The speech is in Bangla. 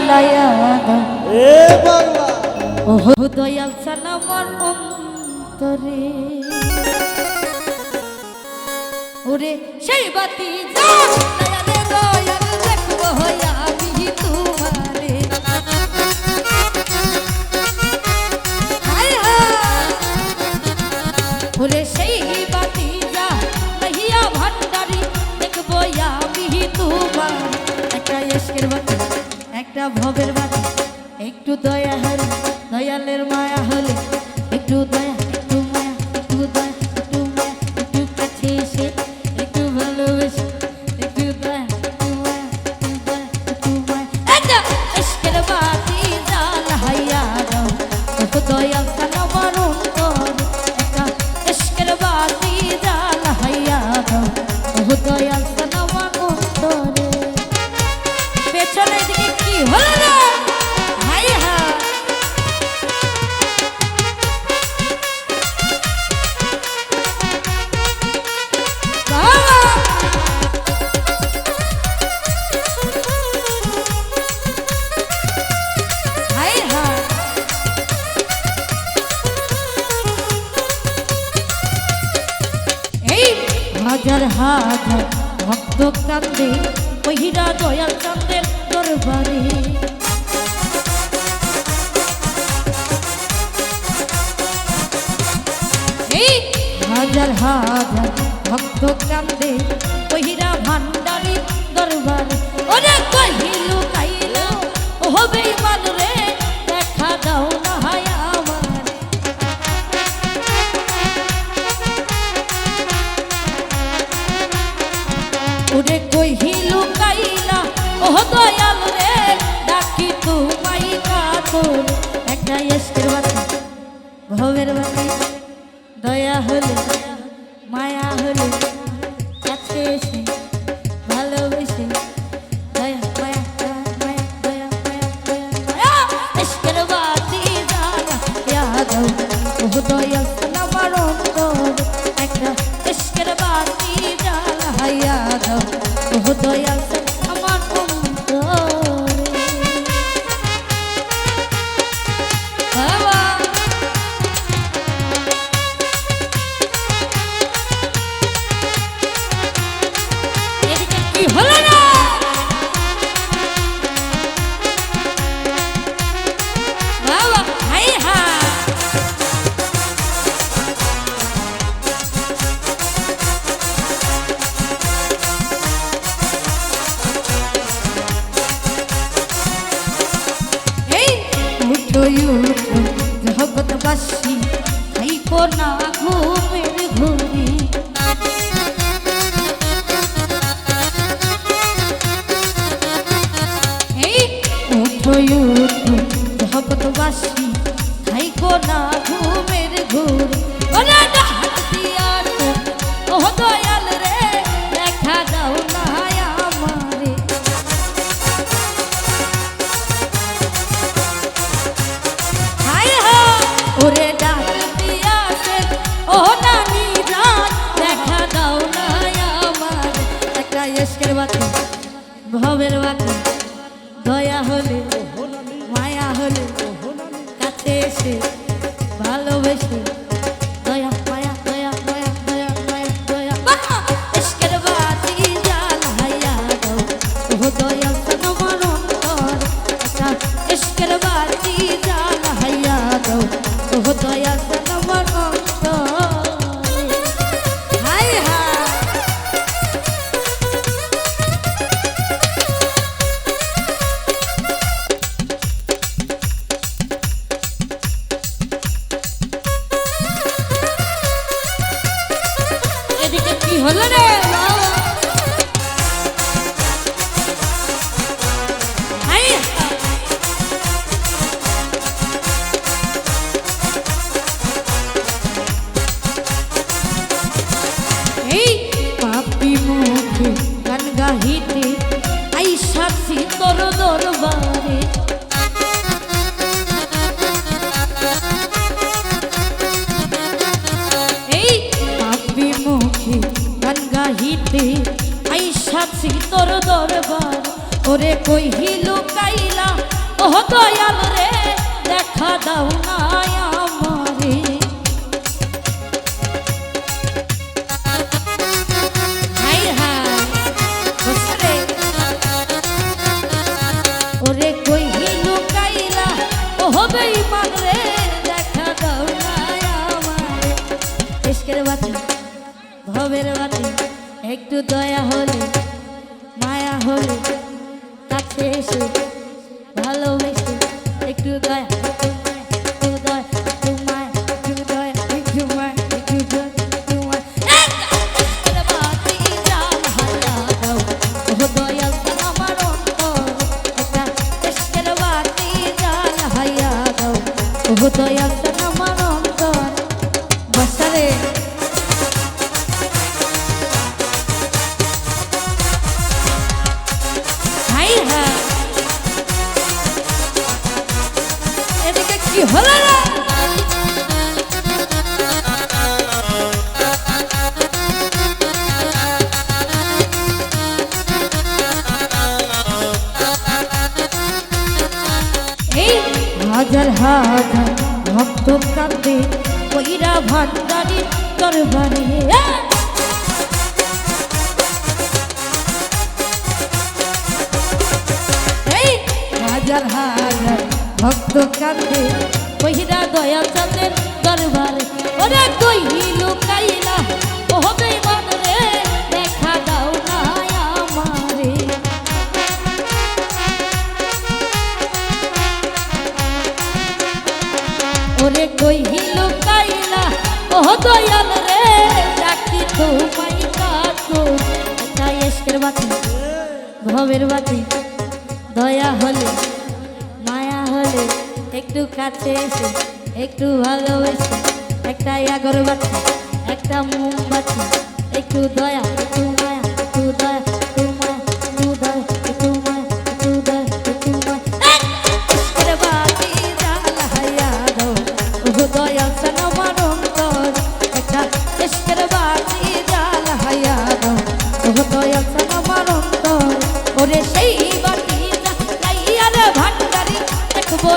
জ্বালায়া দাও এ বাংলা ওহো দয়াল সালামার অন্তরে ওরে সেই বাতি জ্বালায়া দয়াল দেখবো আমি তোমারে ওরে সেই বাতি জ্বালাইয়া ভান্ডারি দেখবো আমি তোমার একটা ইশকের বাতি একটা ভবের বাতি একটু দয়া হলে দয়ালের মায়া হলে একটু দয়া একটু মায়া একটু দয়া একটু মায়া একটু কাছে এসে একটু ভালোবেসে একটু দয়া একটু মায়া একটু দয়া একটু মায়া একটা ইশকের বাতি জ্বালাইয়া দাও ও দয়াল সালামার অন্তরে একটা ইশকের বাতি জ্বালাইয়া দাও ও দয়াল সালামার অন্তরে পেছনের দিকে কি হলো না হাজার হাজার ভক্ত কান্দে ওহিরা দয়াল চাঁদের দরবারে এই হাজার হাজার ভক্ত কান্দে ওহিরা ভান্ডারি দরবারে ওরে কহিল কাইল ও হবে মান রে দেখা দাও না হায় আমার ওরে কহিল কাইলা ও দয়াল রে ডাকি তোমাই কাতর একটা ইশকের বাতি ভবের বাতি দয়া হলে মায়া হলে কাছে এসে ভালোবেসে দয়া মায়া মায়া দয়া মায়া দয়া মায়া ইশকের বাতি জ্বালাইয়া দাও ও দয়াল সালামার অন্তরে একটা ইশকের বাতি জ্বালাইয়া দাও ও দয়াল সালামার অন্তরে বাবা এদিকে কি হলো না বাবা হাই হা এই উঠো উঠো জগৎবাসী খাইকো না ঘুমের ঘুরি এই উঠো উঠো জগৎবাসী খাইকো না ঘুমের ঘুরি ওরে ডাক দিয়া ও দয়াল রে দেখা দাও না আমারে হায় হা ওরে ডাক দিয়াছে ও নানি জান দেখা দাও না আমার একটা ইশকের বাতি ভবের বাতি দয়া হলে মায়া হলে কাছে এসে ভালোবেসে দয়া মায়া দয়া মায়া দয়া মায়া দয়া ইশকের বাতি জ্বালাইয়া দাও ও দয়াল সালামার অন্তরে একটা ইশকের বাতি জ্বালাইয়া দাও ও দয়াল সালামার অন্তরে হায় হায় এদিকে কি হলো রে বাবা হায় হায় এই পাপি মুখে গান গাহিতে আইসাছি তোর দরবারে এই পাপি মুখে গান গাহিতে আইসাছি তোর দরবার ওরে কহিল কাইলা দয়াল রে দেখা দাও না আমারে হাই হাই বসরে ওরে কই লুকাইলা ও বেঈমান রে দেখা দাও না আমারে ইশকের বাতি ভবের বাতি একটু দয়া হলে মায়া হলে কাছে এসে ভালোবেসে একটু দয়া একটু দয়া একটু মায়া একটু দয়া একটু মায়া একটু দয়া একটু মায়া ইশকের বাতি জাল হারা দাও ও দয়াল আমার অন্তর একটা ইশকের বাতি জাল হারা দাও ও দয়াল আমার অন্তর বসরে এদিকে কি হলো না এই হাজার হাজার ভক্ত কাঁদে কইরা ভান্ডারি দরবারে হাজার হাজার ভক্ত কান্দে কইরা দয়া চাঁদের দরবারে ওরে কই লুকাইলা ও বেঈমান রে দেখা দাও না আমারে ওরে কই লুকাইলা ও দয়াল রে ডাকি তোমায় কাছো এটা ইশকের বাতি ভবের বাতি দয়া হলে মায়া হলে একটু কাছে এসে একটু ভালোবেসে একটা আগরবাতি একটা মোমবাতি একটু দয়া একটু মায়া একটু দয়া একটু মায়া একটু দয়া একটু মায়া একটু দয়া একটু মায়া ইশকের বাতি জ্বালাইয়া দাও ও দয়াল আমার অন্তর একটা ইশকের বাতি জ্বালাইয়া দাও ও দয়াল আমার অন্তর ওরে সেই বাতি ভান্ডারি দেখবো